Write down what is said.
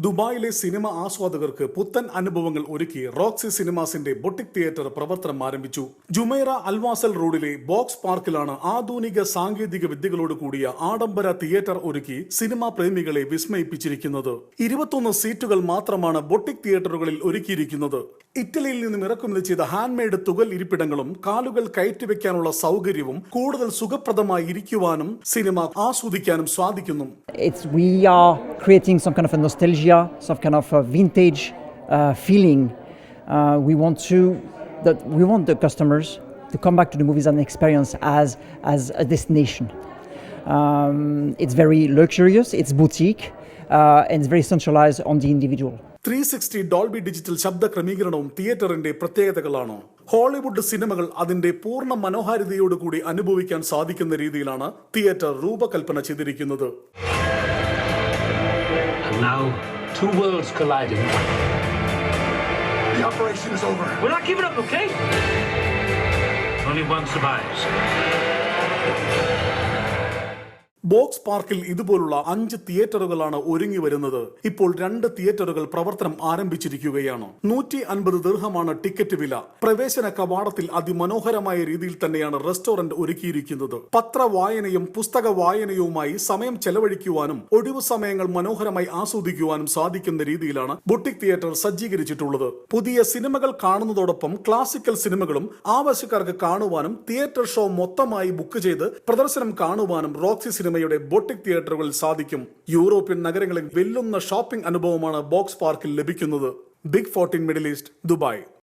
ദുബായിലെ സിനിമ ആസ്വാദകർക്ക് പുത്തൻ അനുഭവങ്ങൾ ഒരുക്കി റോക്സി സിനിമാസിന്റെ ബൊട്ടിക് തിയേറ്റർ പ്രവർത്തനം ആരംഭിച്ചു. ജുമൈറ അൽവാസൽ റോഡിലെ ബോക്സ് പാർക്കിലാണ് ആധുനിക സാങ്കേതിക വിദ്യകളോട് കൂടിയ ആഡംബര തിയേറ്റർ ഒരുക്കി സിനിമാ പ്രേമികളെ വിസ്മയിപ്പിച്ചിരിക്കുന്നത്. 21 സീറ്റുകൾ മാത്രമാണ് ബൊട്ടിക് തിയേറ്ററുകളിൽ ഒരുക്കിയിരിക്കുന്നത്. ഇറ്റലിയിൽ നിന്നും ഇറക്കുമതി ചെയ്ത ഹാൻഡ്മെയ്ഡ് തുകൽ ഇരിപ്പിടങ്ങളും കാലുകൾ കയറ്റിവെക്കാനുള്ള സൗകര്യവും കൂടുതൽ സുഖപ്രദമായി ഇരിക്കുവാനും സിനിമ ആസ്വദിക്കാനും സാധിക്കുന്നു. We are creating some kind of a nostalgia, some kind of a vintage feeling. We want the customers to come back to the movies and experience as a destination. It's very luxurious, it's boutique, and it's very centralized on the individual. 360 Dolby digital ശബ്ദ ക്രമീകരണവും തിയേറ്ററിന്റെ പ്രത്യേകതകളാണ്. Hollywood സിനിമകൾ അതിന്റെ പൂർണ്ണ മനോഹാരിതയോടുകൂടി അനുഭവിക്കാൻ സാധിക്കുന്ന രീതിയിലാണ് theatre രൂപകൽപ്പന ചെയ്തിരിക്കുന്നത്. Now, two worlds colliding. The operation is over. We're not giving up, okay? Only one survives. Box പാർക്കിൽ ഇതുപോലുള്ള 5 തിയേറ്ററുകളാണ് ഒരുങ്ങി വരുന്നത്. ഇപ്പോൾ 2 തിയേറ്ററുകൾ പ്രവർത്തനം ആരംഭിച്ചിരിക്കുകയാണ്. 150 ദിർഹമാണ് ടിക്കറ്റ് വില. പ്രവേശന കവാടത്തിൽ അതിമനോഹരമായ രീതിയിൽ തന്നെയാണ് റെസ്റ്റോറന്റ് ഒരുക്കിയിരിക്കുന്നത്. പത്രവായനയും പുസ്തക വായനയുമായി സമയം ചെലവഴിക്കുവാനും ഒഴിവു സമയങ്ങൾ മനോഹരമായി ആസ്വദിക്കുവാനും സാധിക്കുന്ന രീതിയിലാണ് ബൊട്ടിക് തിയേറ്റർ സജ്ജീകരിച്ചിട്ടുള്ളത്. പുതിയ സിനിമകൾ കാണുന്നതോടൊപ്പം ക്ലാസിക്കൽ സിനിമകളും ആവശ്യക്കാർക്ക് കാണുവാനും തിയേറ്റർ ഷോ മൊത്തമായി ബുക്ക് ചെയ്ത് പ്രദർശനം കാണുവാനും റോക്സി സിനിമയുടെ ബൊട്ടിക് തിയേറ്ററുകളിൽ സാധിക്കും. യൂറോപ്യൻ നഗരങ്ങളിൽ വെല്ലുന്ന ഷോപ്പിംഗ് അനുഭവമാണ് ബോക്സ് പാർക്കിൽ ലഭിക്കുന്നത്. Big 14 Middle East, Dubai.